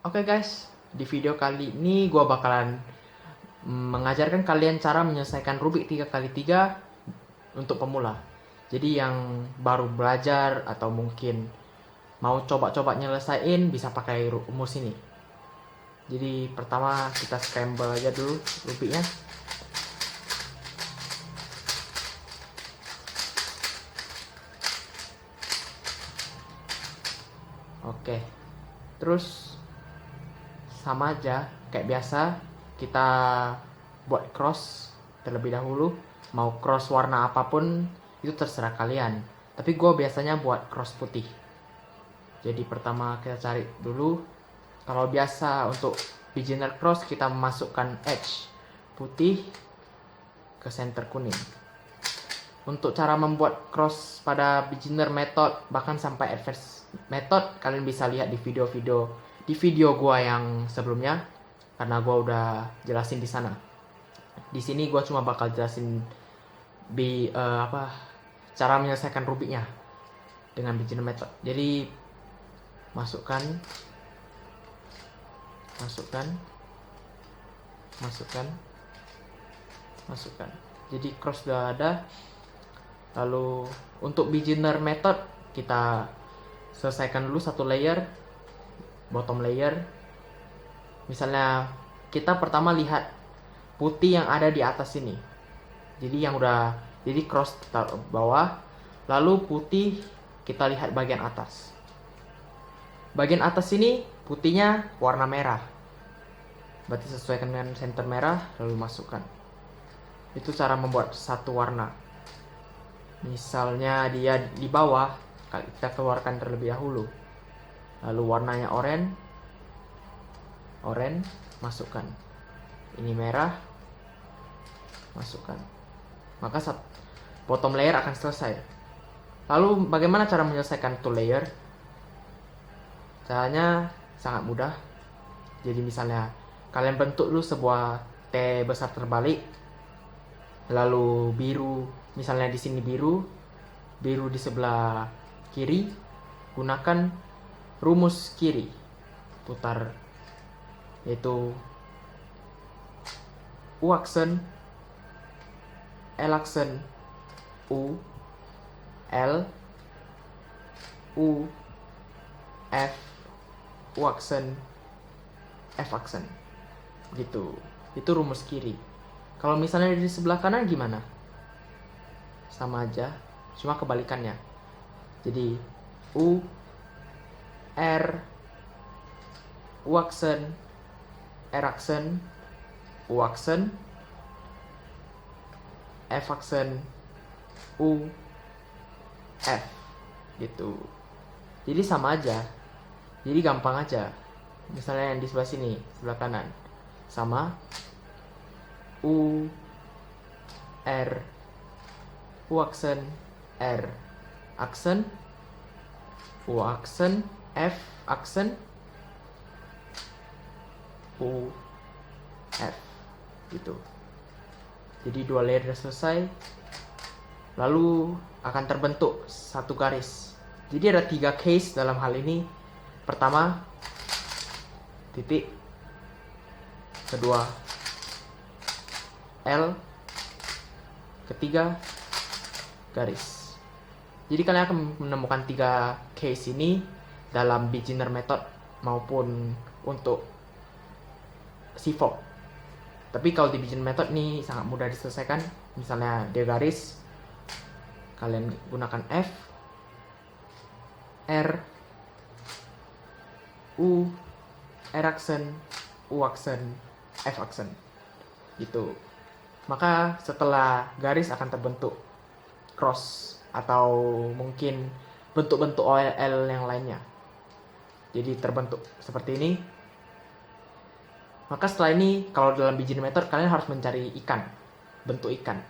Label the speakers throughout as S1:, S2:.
S1: Oke guys, di video kali ini gue bakalan mengajarkan kalian cara menyelesaikan Rubik 3x3 untuk pemula. Jadi yang baru belajar atau mungkin mau coba-coba nyelesain bisa pakai rumus ini. Jadi pertama kita scramble aja dulu Rubiknya. Oke, terus sama aja kayak biasa, kita buat cross terlebih dahulu. Mau cross warna apapun itu terserah kalian, tapi gue biasanya buat cross putih. Jadi pertama kita cari dulu, kalau biasa untuk beginner cross kita memasukkan edge putih ke center kuning. Untuk cara membuat cross pada beginner method bahkan sampai advanced method kalian bisa lihat di video gua yang sebelumnya, karena gua udah jelasin di sana. Di sini gua cuma bakal jelasin cara menyelesaikan Rubiknya dengan beginner method. Jadi masukkan jadi cross udah ada. Lalu untuk beginner method kita selesaikan dulu satu layer, bottom layer. Misalnya kita pertama lihat putih yang ada di atas ini, jadi cross taruh bawah, lalu putih kita lihat bagian atas. Bagian atas ini putihnya warna merah, berarti sesuaikan dengan center merah lalu masukkan. Itu cara membuat satu warna. Misalnya dia di bawah, kita keluarkan terlebih dahulu, lalu warnanya oranye masukkan. Ini merah, masukkan. Maka bottom layer akan selesai. Lalu bagaimana cara menyelesaikan two layer? Caranya sangat mudah. Jadi misalnya kalian bentuk dulu sebuah T besar terbalik, lalu biru, misalnya di sini biru di sebelah kiri, gunakan rumus kiri, putar, yaitu U aksen, L aksen, U, L, U, F, U aksen, F aksen, gitu. Itu rumus kiri. Kalau misalnya di sebelah kanan gimana? Sama aja, cuma kebalikannya. Jadi U, R, U aksen, R aksen, U aksen, F aksen, U, F, gitu. Jadi sama aja. Jadi gampang aja. Misalnya yang di sebelah sini, sebelah kanan, sama U, R, U aksen, R aksen, U aksen, F aksen, U, F, gitu. Jadi dua layer sudah selesai. Lalu akan terbentuk satu garis. Jadi ada 3 case dalam hal ini. Pertama, titik. Kedua, L. Ketiga, garis. Jadi kalian akan menemukan 3 case ini dalam beginner method maupun untuk CFOP. Tapi kalau di beginner method ini sangat mudah diselesaikan. Misalnya dia garis, kalian gunakan F, R, U, R aksen, U aksen, F aksen, gitu. Maka setelah garis akan terbentuk cross atau mungkin bentuk-bentuk OLL yang lainnya. Jadi terbentuk seperti ini. Maka setelah ini, kalau dalam beginner method kalian harus mencari ikan, bentuk ikan.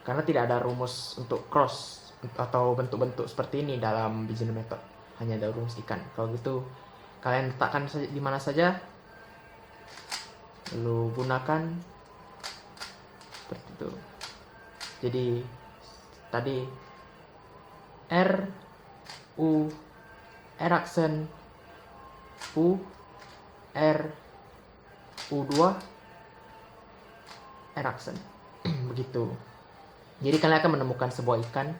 S1: Karena tidak ada rumus untuk cross atau bentuk-bentuk seperti ini dalam beginner method. Hanya ada rumus ikan. Kalau gitu, kalian letakkan di mana saja, lalu gunakan seperti itu. Jadi tadi R, U, R aksen, U, R U2 R accent. Begitu. Jadi kalian akan menemukan sebuah ikan,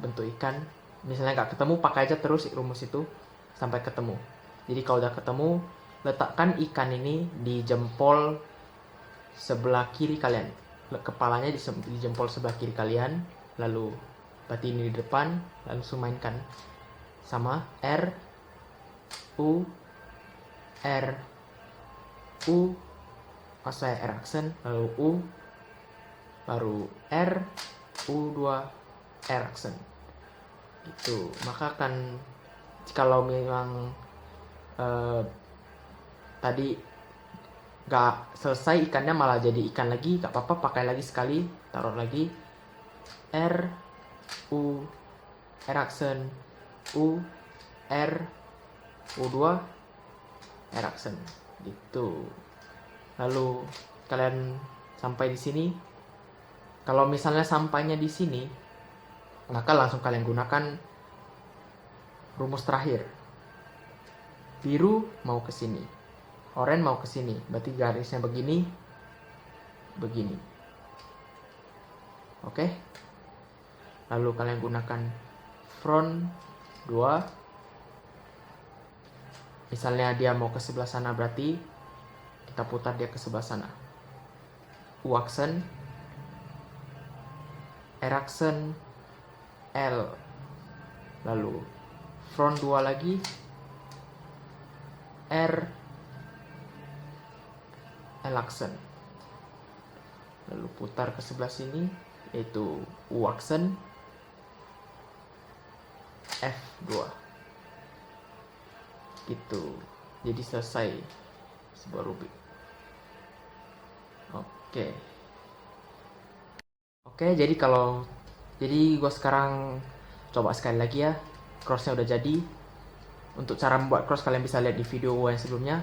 S1: bentuk ikan. Misalnya nggak ketemu, pakai aja terus rumus itu sampai ketemu. Jadi kalau udah ketemu, letakkan ikan ini di jempol sebelah kiri kalian. Kepalanya di jempol sebelah kiri kalian. Lalu berarti ini di depan. Langsung mainkan sama R U R U, saya R accent, lalu U, baru R U2 R accent. Itu maka akan, kalau memang tadi gak selesai ikannya malah jadi ikan lagi, gak apa-apa, pakai lagi sekali, taruh lagi R U R accent U R U2 R accent gitu. Lalu kalian sampai di sini. Kalau misalnya sampainya di sini, maka langsung kalian gunakan rumus terakhir. Biru mau ke sini, oranye mau ke sini, berarti garisnya begini, begini. Oke. Lalu kalian gunakan front 2. Misalnya dia mau ke sebelah sana, berarti kita putar dia ke sebelah sana. U accent, R accent, L. Lalu front 2 lagi, R L accent. Lalu putar ke sebelah sini, yaitu U accent, F2. Gitu. Jadi selesai sebuah Rubik. Oke, jadi gue sekarang coba sekali lagi ya. Crossnya udah jadi. Untuk cara membuat cross kalian bisa lihat di video gue yang sebelumnya.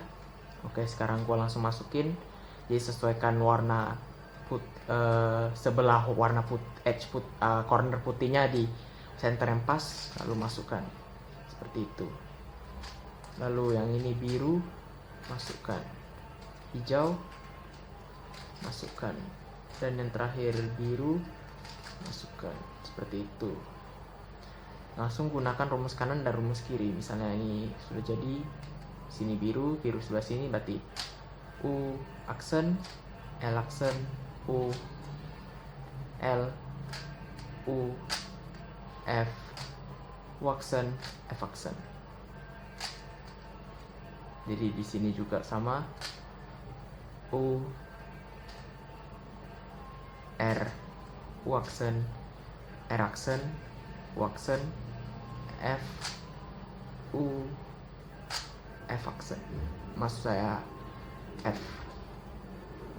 S1: Oke, sekarang gue langsung masukin. Jadi sesuaikan warna sebelah warna corner putihnya di center yang pas, lalu masukkan seperti itu. Lalu yang ini biru, masukkan. Hijau, masukkan. Dan yang terakhir biru, masukkan. Seperti itu. Langsung gunakan rumus kanan dan rumus kiri. Misalnya ini sudah jadi, sini biru sebelah sini, berarti U accent, L accent, U L U F U accent, F accent. Jadi di sini juga sama, U R U accent, R accent, U accent, F U F accent. Maksud saya F.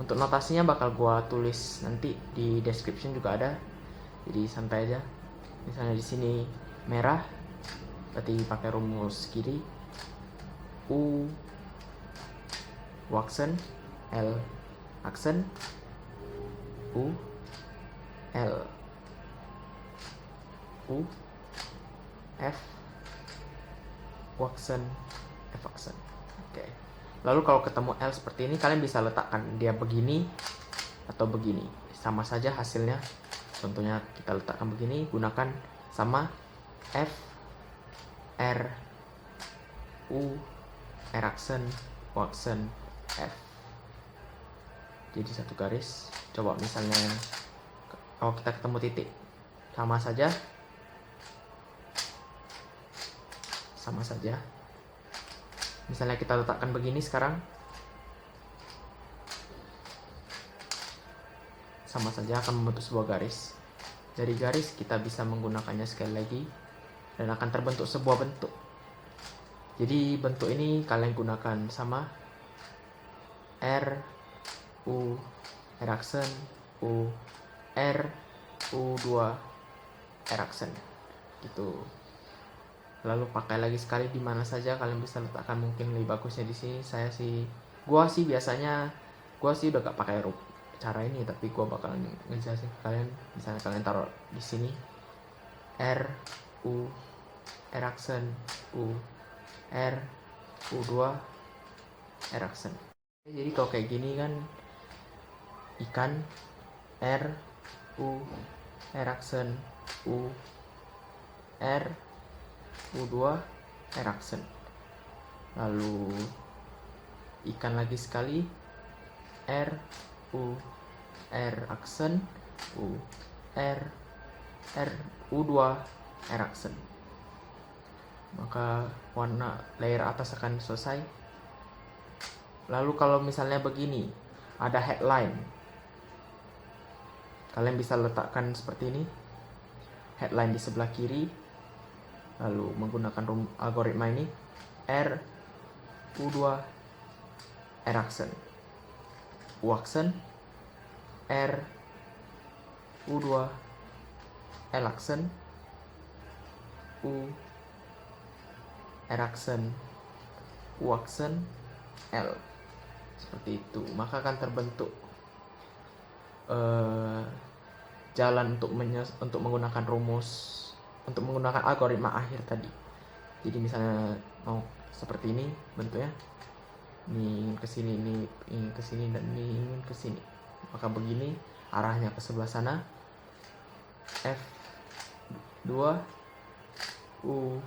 S1: Untuk notasinya bakal gua tulis nanti di description juga ada. Jadi santai aja. Misalnya di sini merah, berarti pakai rumus kiri. U accent, L accent, U L U F accent, F accent. Oke. Lalu kalau ketemu L seperti ini, kalian bisa letakkan dia begini atau begini, sama saja hasilnya. Contohnya kita letakkan begini, gunakan sama F R U R accent, U accent, F. Jadi satu garis. Coba misalnya kalau kita ketemu titik, sama saja. Sama saja. Misalnya kita letakkan begini sekarang, sama saja akan membentuk sebuah garis. Dari garis kita bisa menggunakannya sekali lagi dan akan terbentuk sebuah bentuk. Jadi bentuk ini kalian gunakan sama R U R accent, U R U2 R accent gitu. Lalu pakai lagi sekali di mana saja kalian bisa letakkan. Mungkin lebih bagusnya di sini. Gua sih udah gak pakai cara ini, tapi gua bakal ngejelasin ke kalian. Misalnya kalian taruh di sini R U R accent U R U2 Erikson. Jadi kalau kayak gini kan ikan R U Erikson U R U2 Erikson. Lalu ikan lagi sekali R U Erikson U R R U2 Erikson. Maka warna layer atas akan selesai. Lalu kalau misalnya begini, ada headline, kalian bisa letakkan seperti ini, headline di sebelah kiri, lalu menggunakan algoritma ini, R U2 Erikson Erikson R U2 Erikson U Erikson L, seperti itu. Maka akan terbentuk jalan untuk menggunakan rumus, untuk menggunakan algoritma akhir tadi. Jadi misalnya mau seperti ini bentuknya, ini ingin kesini, ini ingin kesini, dan ini ingin kesini, maka begini arahnya ke sebelah sana. F2 U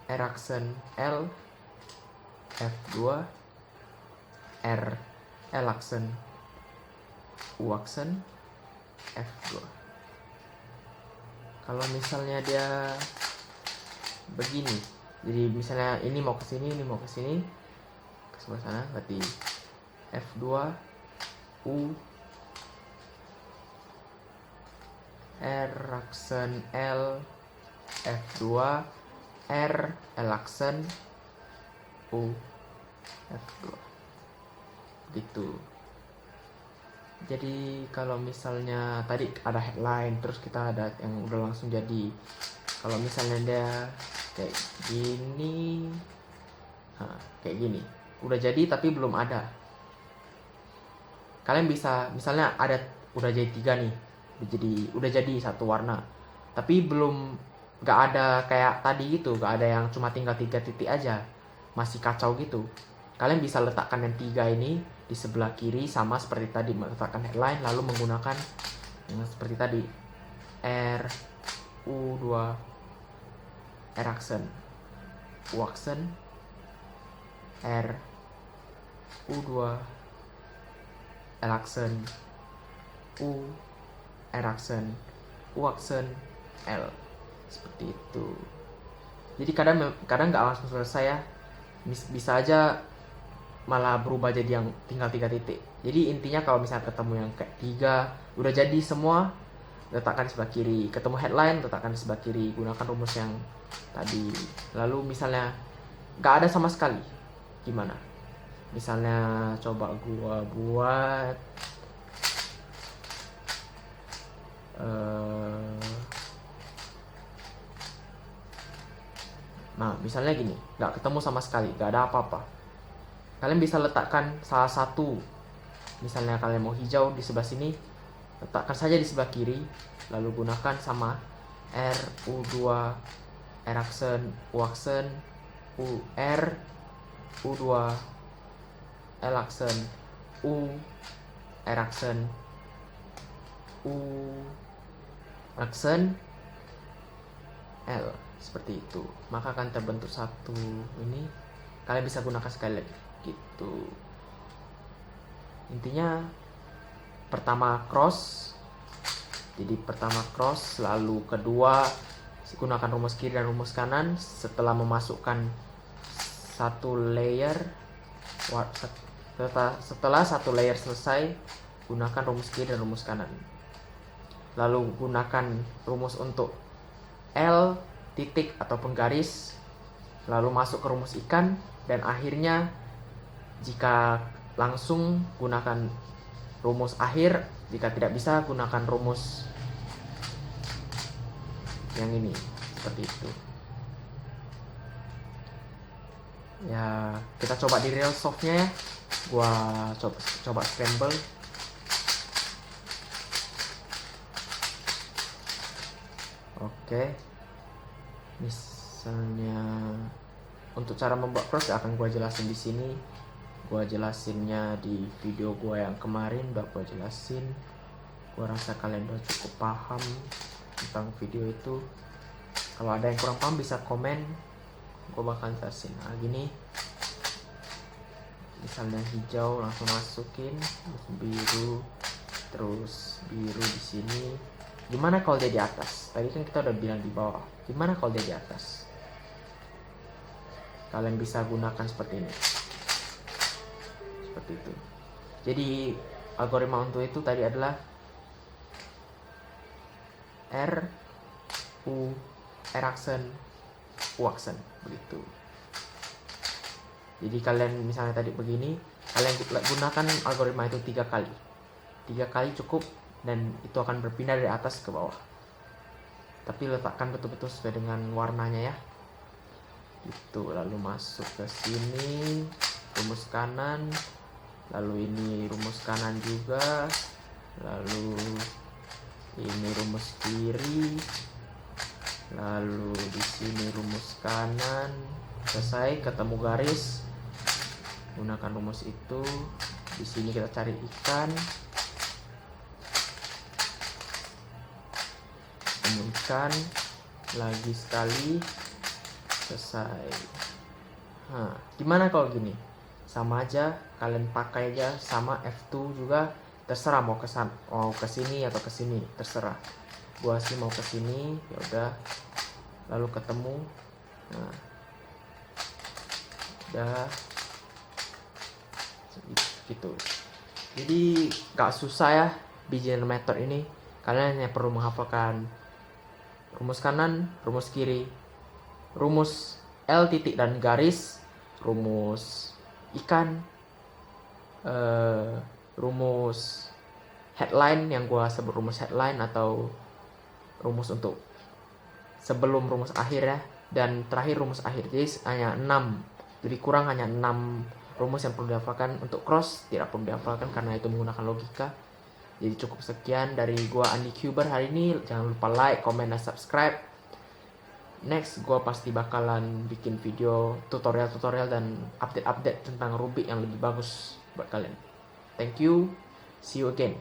S1: Erikson L F2 R Erikson U Erikson F2. Kalau misalnya dia begini, jadi misalnya ini mau ke sini, ini mau ke sini, ke sebelah sana, berarti F2 U Erikson L F2 R Erikson U F2, gitu. Jadi kalau misalnya tadi ada headline, terus kita ada yang udah langsung jadi. Kalau misalnya dia kayak gini, kayak gini, udah jadi tapi belum ada. Kalian bisa misalnya ada udah jadi 3 nih, udah jadi satu warna, tapi belum, nggak ada kayak tadi gitu, nggak ada yang cuma tinggal 3 titik aja, masih kacau gitu. Kalian bisa letakkan yang 3 ini di sebelah kiri, sama seperti tadi, meletakkan headline lalu menggunakan yang seperti tadi, R U2 Erikson R U2 Erikson U Erikson L, seperti itu. Jadi kadang nggak langsung selesai ya, bisa aja malah berubah jadi yang tinggal 3 titik. Jadi intinya kalau misalnya ketemu yang kayak 3 udah jadi semua, letakkan di sebelah kiri. Ketemu headline, letakkan di sebelah kiri. Gunakan rumus yang tadi. Lalu misalnya nggak ada sama sekali, gimana? Misalnya coba gua buat nah misalnya gini, nggak ketemu sama sekali, nggak ada apa-apa. Kalian bisa letakkan salah satu, misalnya kalian mau hijau di sebelah sini, letakkan saja di sebelah kiri, lalu gunakan sama R U2 Erikson U R U2 Erikson U Erikson U Erikson L, seperti itu. Maka akan terbentuk satu ini. Kalian bisa gunakan sekali lagi gitu. Intinya pertama cross, jadi pertama cross, lalu kedua gunakan rumus kiri dan rumus kanan. Setelah memasukkan satu layer, setelah satu layer selesai, gunakan rumus kiri dan rumus kanan. Lalu gunakan rumus untuk L titik ataupun garis, lalu masuk ke rumus ikan, dan akhirnya jika langsung gunakan rumus akhir, jika tidak bisa gunakan rumus yang ini, seperti itu. Ya, kita coba di real softnya ya. Gua coba scramble. Oke. Misalnya untuk cara membuat cross akan gue jelasin di sini. Gue jelasinnya di video gue yang kemarin udah gue jelasin. Gue rasa kalian udah cukup paham tentang video itu. Kalau ada yang kurang paham bisa komen, gue bakal jelasin. Nah gini, misalnya hijau langsung masukin, terus biru, terus biru di sini. Gimana kalau dia di atas? Tadi kan kita udah bilang di bawah. Gimana kalau dia di atas? Kalian bisa gunakan seperti ini, seperti itu. Jadi algoritma untuk itu tadi adalah R U accent U accent begitu. Jadi kalian misalnya tadi begini, kalian gunakan algoritma itu 3 kali. 3 kali cukup, dan itu akan berpindah dari atas ke bawah. Tapi letakkan betul-betul sesuai dengan warnanya ya. Itu lalu masuk ke sini, rumus kanan, lalu ini rumus kanan juga, lalu ini rumus kiri, lalu di sini rumus kanan. Selesai, ketemu garis, gunakan rumus itu. Di sini kita cari ikan, ketemu ikan lagi sekali, selesai. Gimana kalau gini? Sama aja, kalian pakai aja sama F2 juga, terserah mau ke sini atau ke sini, terserah. Gua sih mau ke sini, ya udah. Lalu ketemu. Nah. Udah. Gitu. Jadi gak susah ya beginner method ini. Kalian hanya perlu menghafalkan rumus kanan, rumus kiri, rumus L titik dan garis, rumus ikan, rumus headline yang gua sebut rumus headline, atau rumus untuk sebelum rumus akhir ya, dan terakhir rumus akhir. Jadi hanya 6, jadi kurang hanya 6 rumus yang perlu dihafalkan. Untuk cross tidak perlu dihafalkan karena itu menggunakan logika. Jadi cukup sekian dari gua Andi Cuber hari ini. Jangan lupa like, comment, dan subscribe. Next gua pasti bakalan bikin video tutorial dan update tentang Rubik yang lebih bagus buat kalian. Thank you, see you again.